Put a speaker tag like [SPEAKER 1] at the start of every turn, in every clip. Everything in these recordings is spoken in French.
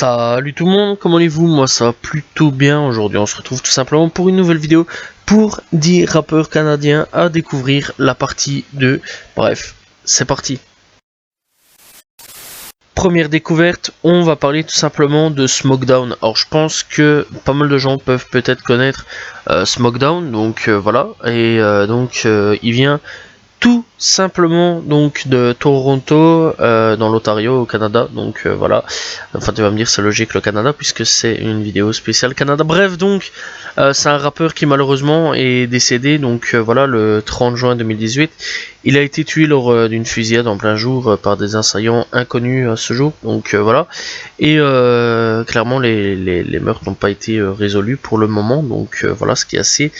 [SPEAKER 1] Salut tout le monde, comment allez-vous? Moi ça va plutôt bien. Aujourd'hui on se retrouve tout simplement pour une nouvelle vidéo pour 10 rappeurs canadiens à découvrir la partie 2. Bref, c'est parti. Première découverte, on va parler tout simplement de Smokedown. Alors je pense que pas mal de gens peuvent peut-être connaître Smokedown, donc voilà, et il vient tout simplement donc de Toronto, dans l'Ontario au Canada. Donc voilà, enfin tu vas me dire c'est logique le Canada puisque c'est une vidéo spéciale Canada. Bref, donc c'est un rappeur qui malheureusement est décédé, donc voilà, le 30 juin 2018. Il a été tué lors d'une fusillade en plein jour par des assaillants inconnus à ce jour. Donc voilà, et clairement les meurtres n'ont pas été résolus pour le moment. Donc voilà, ce qui est assez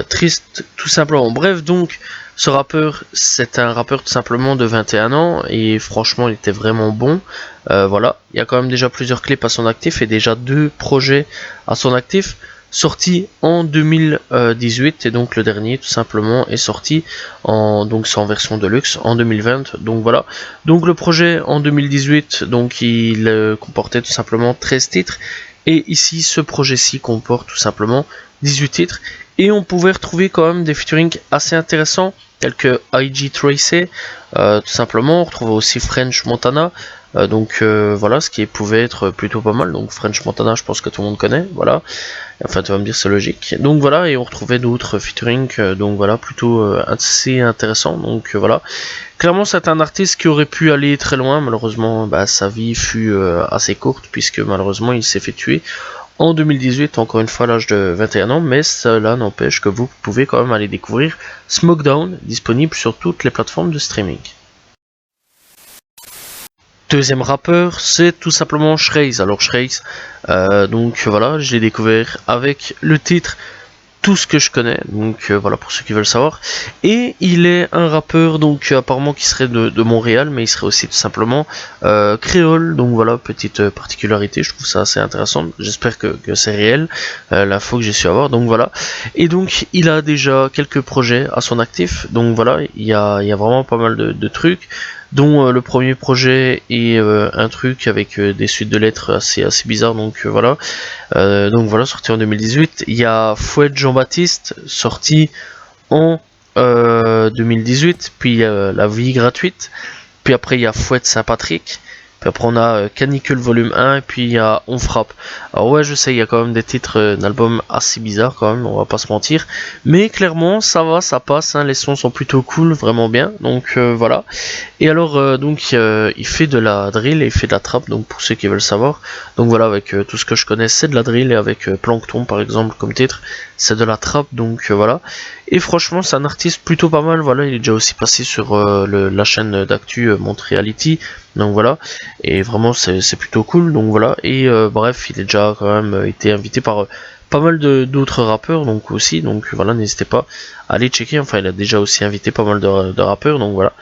[SPEAKER 1] triste tout simplement. Bref, donc ce rappeur, c'est un rappeur tout simplement de 21 ans et franchement il était vraiment bon. Voilà, il y a quand même déjà plusieurs clips à son actif et déjà 2 projets à son actif sortis en 2018, et donc le dernier tout simplement est sorti donc c'est en version deluxe en 2020. Donc voilà, donc le projet en 2018, donc il comportait tout simplement 13 titres, et ici ce projet-ci comporte tout simplement 18 titres. Et on pouvait retrouver quand même des featuring assez intéressants, tels que IG Tracey, tout simplement. On retrouvait aussi French Montana, voilà, ce qui pouvait être plutôt pas mal. Donc French Montana, je pense que tout le monde connaît, voilà. Enfin, tu vas me dire, c'est logique. Donc voilà, et on retrouvait d'autres featuring, donc voilà, plutôt assez intéressants. Donc voilà, clairement c'est un artiste qui aurait pu aller très loin. Malheureusement, sa vie fut assez courte, puisque malheureusement il s'est fait tuer en 2018, encore une fois à l'âge de 21 ans, mais cela n'empêche que vous pouvez quand même aller découvrir Smokedown, disponible sur toutes les plateformes de streaming. Deuxième rappeur, c'est tout simplement Shreys. Alors Shreys, donc voilà, je l'ai découvert avec le titre Tout ce que je connais, donc voilà pour ceux qui veulent savoir. Et il est un rappeur donc apparemment qui serait de Montréal, mais il serait aussi tout simplement créole. Donc voilà, petite particularité, je trouve ça assez intéressant. J'espère que c'est réel, l'info que j'ai su avoir. Donc voilà, et donc il a déjà quelques projets à son actif. Donc voilà, il y a vraiment pas mal de trucs, dont le premier projet est un truc avec des suites de lettres assez bizarres. Donc voilà, sorti en 2018. Il y a Fouette Jean-Baptiste, sorti en 2018. Puis La Vie Gratuite. Puis après il y a Fouette Saint-Patrick. Puis après on a Canicule volume 1, et puis il y a On Frappe. Alors ouais, je sais, il y a quand même des titres d'albums assez bizarres quand même, on va pas se mentir. Mais clairement ça va, ça passe, hein, les sons sont plutôt cool, vraiment bien. Donc voilà. Et alors il fait de la drill et il fait de la trap, donc pour ceux qui veulent savoir. Donc voilà, avec tout ce que je connais c'est de la drill, et avec Plankton par exemple comme titre, c'est de la trap, donc voilà. Et franchement c'est un artiste plutôt pas mal, voilà, il est déjà aussi passé sur la chaîne d'actu Montreality, donc voilà, et vraiment c'est plutôt cool, donc voilà. Et bref, il est déjà quand même été invité par pas mal d'autres rappeurs, donc aussi, donc voilà, n'hésitez pas à aller checker. Enfin il a déjà aussi invité pas mal de rappeurs, donc voilà.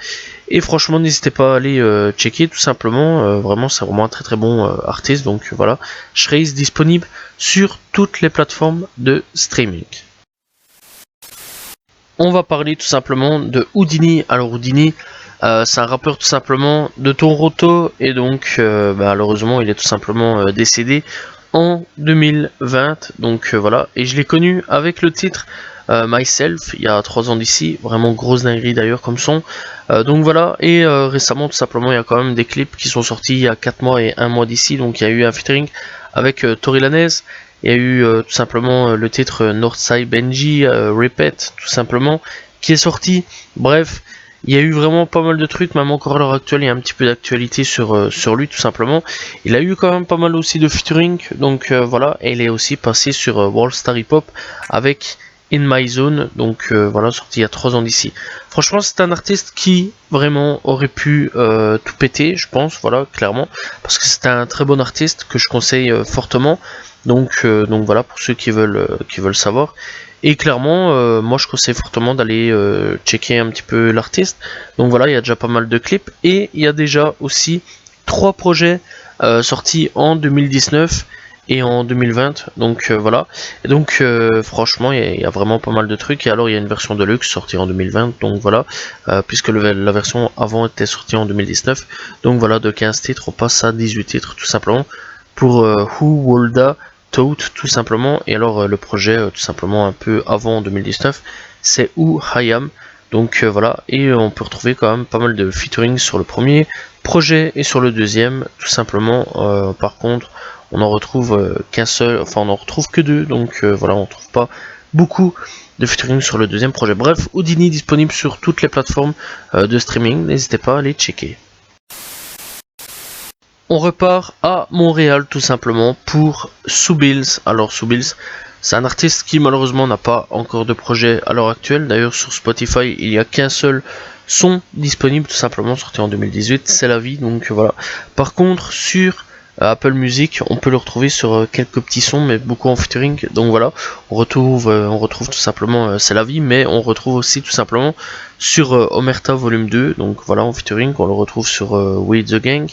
[SPEAKER 1] Et franchement n'hésitez pas à aller checker tout simplement, vraiment c'est vraiment un très bon artiste. Donc voilà, Shreys disponible sur toutes les plateformes de streaming. On va parler tout simplement de Houdini. Alors Houdini, c'est un rappeur tout simplement de Toronto, et donc malheureusement il est tout simplement décédé en 2020. Donc voilà, et je l'ai connu avec le titre Myself il y a 3 ans d'ici, vraiment grosse dinguerie d'ailleurs comme son. Donc voilà, et récemment tout simplement il y a quand même des clips qui sont sortis il y a 4 mois et 1 mois d'ici. Donc il y a eu un featuring avec Tory Lanez. Il y a eu tout simplement le titre Northside Benji, Repeat tout simplement, qui est sorti. Bref, il y a eu vraiment pas mal de trucs, même encore à l'heure actuelle, il y a un petit peu d'actualité sur lui tout simplement. Il a eu quand même pas mal aussi de featuring, donc voilà, et il est aussi passé sur World Star Hip Hop avec In My Zone, donc voilà, sorti il y a 3 ans d'ici. Franchement c'est un artiste qui vraiment aurait pu tout péter, je pense, voilà, clairement, parce que c'est un très bon artiste que je conseille fortement. Donc voilà, pour ceux qui veulent savoir. Et clairement moi je conseille fortement d'aller checker un petit peu l'artiste. Donc voilà, il y a déjà pas mal de clips, et il y a déjà aussi 3 projets sortis en 2019 et en 2020, donc voilà. Et donc franchement il y a vraiment pas mal de trucs. Et alors il y a une version de luxe sortie en 2020, donc voilà, puisque la version avant était sortie en 2019. Donc voilà, de 15 titres on passe à 18 titres tout simplement, pour Who Wolda Tout tout simplement. Et alors le projet tout simplement un peu avant 2019, c'est Who I Am. Donc voilà, et on peut retrouver quand même pas mal de featuring sur le premier projet et sur le deuxième, tout simplement. Par contre, on en retrouve qu'un seul, enfin on en retrouve que deux, donc voilà, on trouve pas beaucoup de featuring sur le deuxième projet. Bref, Houdini disponible sur toutes les plateformes de streaming, n'hésitez pas à aller checker. On repart à Montréal tout simplement pour Soubills. Alors Soubills, c'est un artiste qui malheureusement n'a pas encore de projet à l'heure actuelle. D'ailleurs sur Spotify il n'y a qu'un seul son disponible tout simplement, sorti en 2018, c'est la vie, donc voilà. Par contre sur Apple Music on peut le retrouver sur quelques petits sons mais beaucoup en featuring, donc voilà. On retrouve tout simplement c'est la vie, mais on retrouve aussi tout simplement sur Omerta volume 2, donc voilà en featuring. On le retrouve sur We The Gang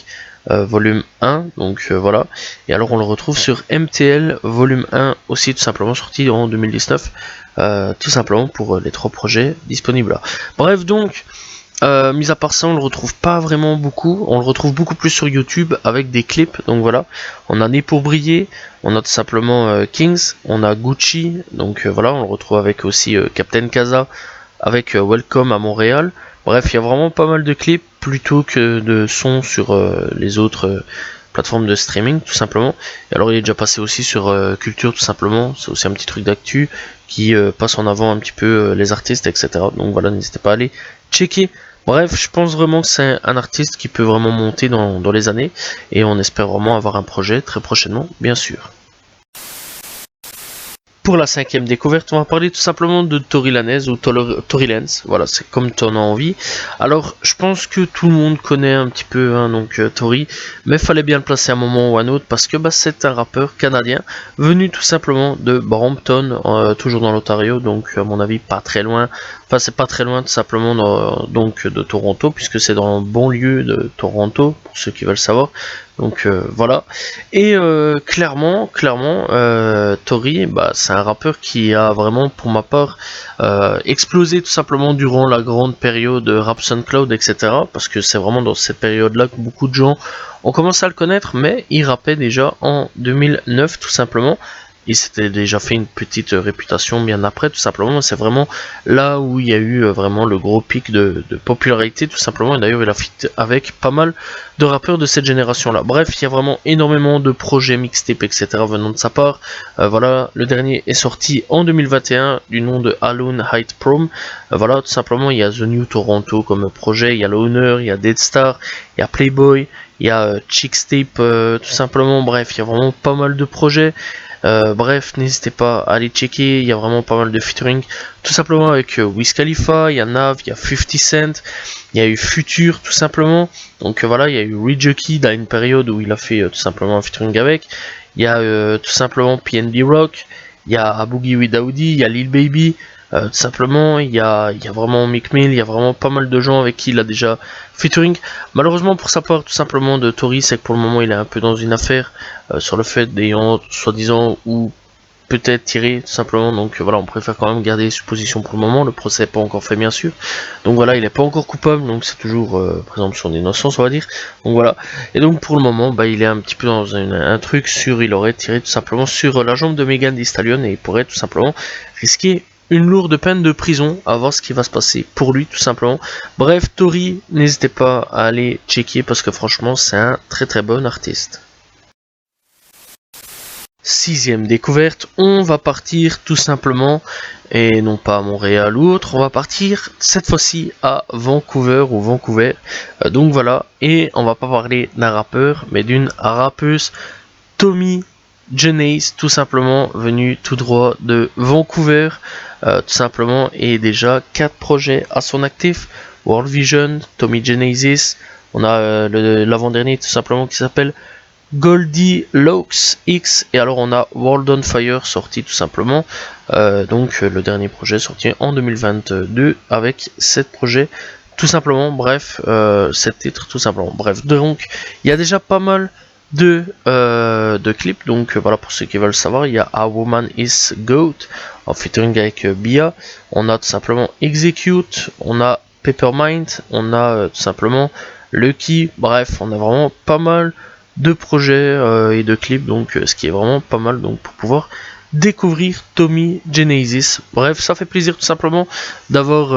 [SPEAKER 1] volume 1, donc voilà. Et alors on le retrouve sur MTL volume 1 aussi, tout simplement sorti en 2019, tout simplement pour les trois projets disponibles là. Bref, donc mis à part ça on le retrouve pas vraiment beaucoup, on le retrouve beaucoup plus sur YouTube avec des clips, donc voilà. On a Né pour briller, on a tout simplement Kings, on a Gucci, donc voilà, on le retrouve avec aussi Captain Casa, avec Welcome à Montréal. Bref, il y a vraiment pas mal de clips plutôt que de sons sur les autres plateformes de streaming, tout simplement. Et alors, il est déjà passé aussi sur Culture, tout simplement. C'est aussi un petit truc d'actu qui passe en avant un petit peu les artistes, etc. Donc voilà, n'hésitez pas à aller checker. Bref, je pense vraiment que c'est un artiste qui peut vraiment monter dans les années. Et on espère vraiment avoir un projet très prochainement, bien sûr. Pour la cinquième découverte, on va parler tout simplement de Tory Lanez ou Tory Lanez, voilà, c'est comme tu en as envie. Alors, je pense que tout le monde connaît un petit peu hein, donc Tory, mais fallait bien le placer à un moment ou à un autre parce que c'est un rappeur canadien venu tout simplement de Brampton, toujours dans l'Ontario, donc à mon avis pas très loin. Enfin, c'est pas très loin tout simplement donc de Toronto, puisque c'est dans le banlieue de Toronto, pour ceux qui veulent savoir. Donc voilà. Et clairement, Tory, c'est un rappeur qui a vraiment, pour ma part, explosé tout simplement durant la grande période Rap SoundCloud, etc. Parce que c'est vraiment dans cette période-là que beaucoup de gens ont commencé à le connaître, mais il rappait déjà en 2009 tout simplement. Il s'était déjà fait une petite réputation bien après, tout simplement. C'est vraiment là où il y a eu vraiment le gros pic de popularité, tout simplement. Et d'ailleurs, il a fit avec pas mal de rappeurs de cette génération-là. Bref, il y a vraiment énormément de projets mixtapes, etc. venant de sa part. Voilà, le dernier est sorti en 2021 du nom de Alone Height Prom. Voilà, tout simplement, il y a The New Toronto comme projet, il y a L'Honneur, il y a Dead Star, il y a Playboy, il y a Chixtape, tout simplement. Bref, il y a vraiment pas mal de projets. Bref, n'hésitez pas à aller checker, il y a vraiment pas mal de featuring, tout simplement avec Wiz Khalifa, il y a Nav, il y a 50 Cent, il y a eu Future tout simplement, donc voilà, il y a eu Rejockey dans une période où il a fait tout simplement un featuring avec, il y a tout simplement PNB Rock, il y a Boogie with Audi, il y a Lil Baby, tout simplement, il y a vraiment Mick Mill, il y a vraiment pas mal de gens avec qui il a déjà featuring. Malheureusement pour sa part, tout simplement, de Tory, c'est que pour le moment il est un peu dans une affaire sur le fait d'ayant soi-disant ou peut-être tiré tout simplement, donc voilà, on préfère quand même garder ses positions pour le moment. Le procès n'est pas encore fait bien sûr, donc voilà, il n'est pas encore coupable, donc c'est toujours présomption d'innocence on va dire, donc voilà. Et donc pour le moment il est un petit peu dans un truc sur, il aurait tiré tout simplement sur la jambe de Megan Thee Stallion et il pourrait tout simplement risquer une lourde peine de prison, à voir ce qui va se passer pour lui tout simplement. Bref, Tory, n'hésitez pas à aller checker parce que franchement c'est un très très bon artiste. Sixième découverte, on va partir tout simplement, et non pas à Montréal ou autre, on va partir cette fois-ci à Vancouver ou Vancouver, donc voilà, et on va pas parler d'un rappeur mais d'une rappeuse, Tommy Janace, tout simplement, venu tout droit de Vancouver, tout simplement, et déjà 4 projets à son actif, World Vision, Tommy Janace, on a l'avant-dernier tout simplement qui s'appelle Goldie Locks X, et alors on a World on Fire sorti tout simplement, donc le dernier projet sorti en 2022 avec 7 projets tout simplement, bref, 7 titres tout simplement, bref, donc il y a déjà pas mal de clips, donc voilà, pour ceux qui veulent savoir, il y a A Woman Is Goat en featuring avec Bia, on a tout simplement Execute, on a Peppermint, on a tout simplement Lucky, bref, on a vraiment pas mal de projets et de clips, donc ce qui est vraiment pas mal donc pour pouvoir découvrir Tommy Genesis. Bref, ça fait plaisir tout simplement d'avoir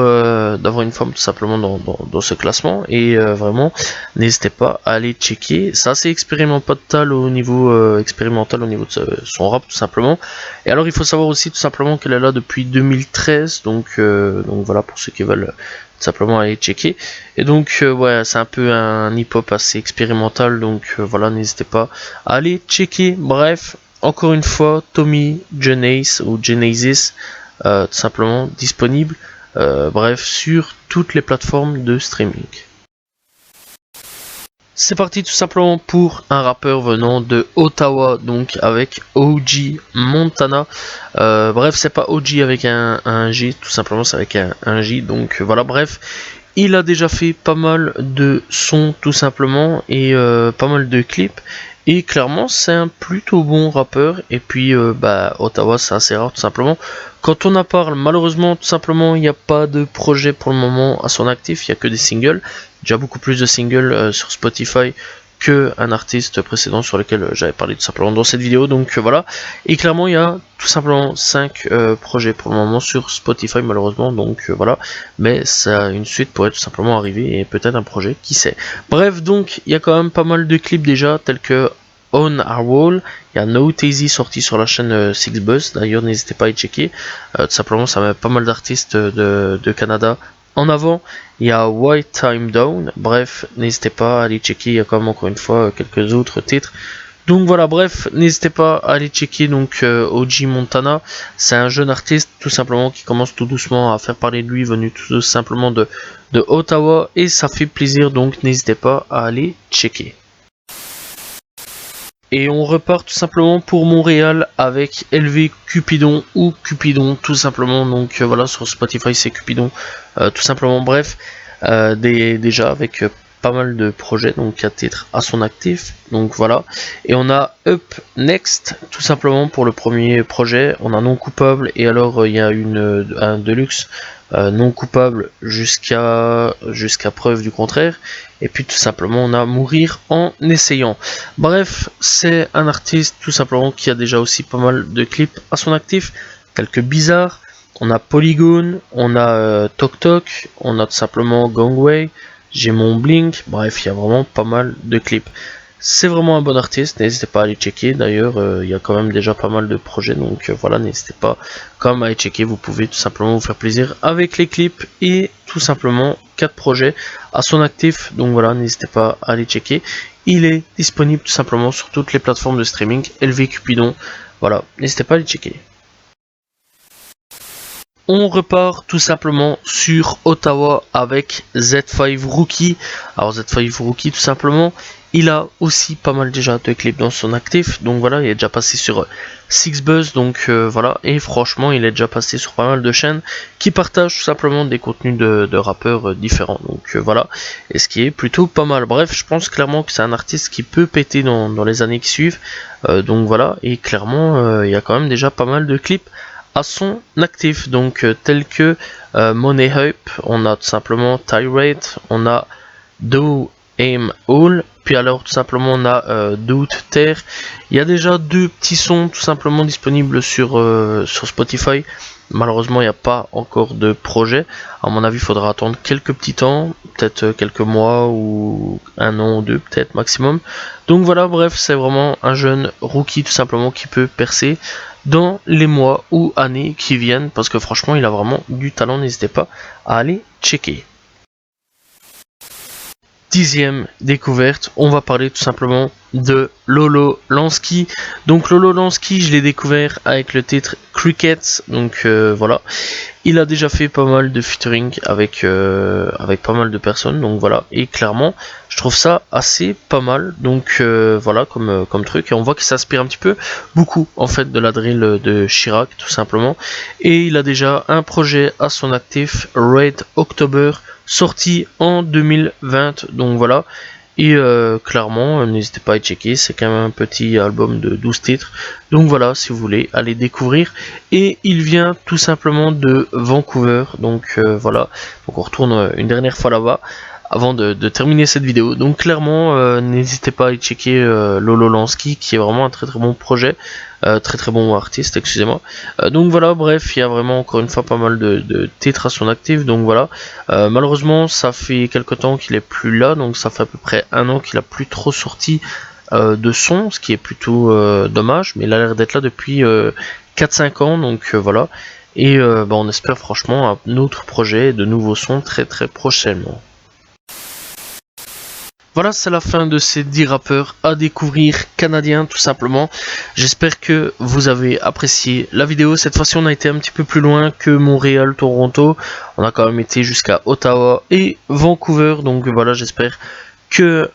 [SPEAKER 1] une femme tout simplement dans ce classement, et vraiment n'hésitez pas à aller checker. C'est assez expérimental au niveau de son rap tout simplement. Et alors il faut savoir aussi tout simplement qu'elle est là depuis 2013, donc voilà, pour ceux qui veulent tout simplement aller checker. Et donc ouais, c'est un peu un hip-hop assez expérimental, donc voilà, n'hésitez pas à aller checker. Bref, encore une fois, Tommy Genesis ou Genesis, tout simplement disponible, bref, sur toutes les plateformes de streaming. C'est parti tout simplement pour un rappeur venant de Ottawa, donc avec OG Montana. Bref, c'est pas OG avec un G, tout simplement c'est avec un J, donc voilà, bref. Il a déjà fait pas mal de sons tout simplement, et pas mal de clips. Et clairement c'est un plutôt bon rappeur. Et puis Ottawa c'est assez rare tout simplement. Quand on en parle, malheureusement tout simplement il n'y a pas de projet pour le moment à son actif, il n'y a que des singles. Déjà beaucoup plus de singles sur Spotify que un artiste précédent sur lequel j'avais parlé tout simplement dans cette vidéo, donc voilà. Et clairement il y a tout simplement 5 projets pour le moment sur Spotify malheureusement, donc voilà, mais ça, une suite pourrait tout simplement arriver, et peut-être un projet, qui sait. Bref, donc il y a quand même pas mal de clips déjà, tels que On Our Wall, il y a No Tazy sorti sur la chaîne Six Buzz, d'ailleurs n'hésitez pas à y checker, tout simplement ça met pas mal d'artistes de Canada en avant. Il y a White Time Down, bref, n'hésitez pas à aller checker, il y a quand même encore une fois quelques autres titres. Donc voilà, bref, n'hésitez pas à aller checker donc OG Montana. C'est un jeune artiste tout simplement qui commence tout doucement à faire parler de lui, venu tout simplement de Ottawa, et ça fait plaisir, donc n'hésitez pas à aller checker. Et on repart tout simplement pour Montréal avec LV Cupidon, ou Cupidon tout simplement, donc voilà, sur Spotify c'est Cupidon tout simplement. Bref, déjà avec pas mal de projets, donc 4 titres à son actif, donc voilà. Et on a Up Next tout simplement pour le premier projet, on a Non Coupable, et alors il y a un deluxe non coupable jusqu'à preuve du contraire, et puis tout simplement on a Mourir en essayant. Bref, c'est un artiste tout simplement qui a déjà aussi pas mal de clips à son actif, quelques bizarres. On a Polygone, on a Tok Tok, on a tout simplement Gangway, J'ai mon Blink, bref il y a vraiment pas mal de clips. C'est vraiment un bon artiste, n'hésitez pas à aller checker. D'ailleurs, il y a quand même déjà pas mal de projets, donc voilà, n'hésitez pas quand même à aller checker. Vous pouvez tout simplement vous faire plaisir avec les clips, et tout simplement 4 projets à son actif, donc voilà, n'hésitez pas à aller checker. Il est disponible tout simplement sur toutes les plateformes de streaming, LV Cupidon, voilà, n'hésitez pas à aller checker. On repart tout simplement sur Ottawa avec Z5 Rookie. Alors Z5 Rookie tout simplement, il a aussi pas mal déjà de clips dans son actif, donc voilà, il est déjà passé sur Six Buzz, donc voilà, et franchement il est déjà passé sur pas mal de chaînes qui partagent tout simplement des contenus de rappeurs différents, donc voilà, et ce qui est plutôt pas mal. Bref, je pense clairement que c'est un artiste qui peut péter dans les années qui suivent, donc voilà, et clairement il y a quand même déjà pas mal de clips à son actif, donc tels que Money Hype, on a tout simplement Tirade, on a Do Aim All, puis alors tout simplement on a Doute Terre. Il y a déjà 2 petits sons tout simplement disponibles sur Spotify. Malheureusement il n'y a pas encore de projet, à mon avis il faudra attendre quelques petits temps, peut-être quelques mois ou 1 an ou 2 peut-être maximum. Donc voilà, bref, c'est vraiment un jeune rookie tout simplement qui peut percer dans les mois ou années qui viennent, parce que franchement il a vraiment du talent, n'hésitez pas à aller checker. 10e découverte, on va parler tout simplement de Lolo Lansky. Donc Lolo Lansky, je l'ai découvert avec le titre Crickets, donc voilà. Il a déjà fait pas mal de featuring avec pas mal de personnes, donc voilà, et clairement je trouve ça assez pas mal, donc voilà, comme truc, et on voit qu'il s'inspire un petit peu beaucoup en fait de la drill de Chirac tout simplement. Et il a déjà un projet à son actif, Red October, sorti en 2020, donc voilà. Et clairement, n'hésitez pas à y checker, c'est quand même un petit album de 12 titres. Donc voilà, si vous voulez aller découvrir. Et il vient tout simplement de Vancouver, donc voilà. Donc on retourne une dernière fois là-bas. avant de terminer cette vidéo. Donc clairement, n'hésitez pas à y checker Lolo Lansky, qui est vraiment un très bon projet, très bon artiste, excusez-moi. Donc voilà, bref, il y a vraiment encore une fois pas mal de titres à son actif, donc voilà. Malheureusement, ça fait quelque temps qu'il est plus là, donc ça fait à peu près 1 an qu'il a plus trop sorti de son, ce qui est plutôt dommage, mais il a l'air d'être là depuis 4-5 ans, donc voilà. Et on espère franchement un autre projet, de nouveaux sons très prochainement. Voilà, c'est la fin de ces 10 rappeurs à découvrir canadiens tout simplement. J'espère que vous avez apprécié la vidéo. Cette fois-ci, on a été un petit peu plus loin que Montréal, Toronto. On a quand même été jusqu'à Ottawa et Vancouver. Donc voilà, j'espère que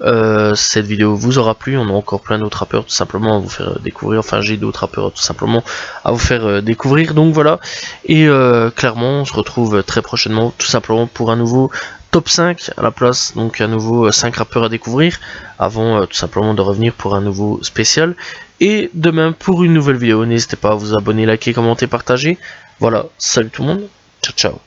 [SPEAKER 1] cette vidéo vous aura plu. On a encore plein d'autres rappeurs tout simplement à vous faire découvrir. Enfin, j'ai d'autres rappeurs tout simplement à vous faire découvrir. Donc voilà. Et clairement, on se retrouve très prochainement tout simplement pour un nouveau top 5 à la place, donc à nouveau 5 rappeurs à découvrir, avant tout simplement de revenir pour un nouveau spécial. Et demain pour une nouvelle vidéo, n'hésitez pas à vous abonner, liker, commenter, partager. Voilà, salut tout le monde, ciao ciao.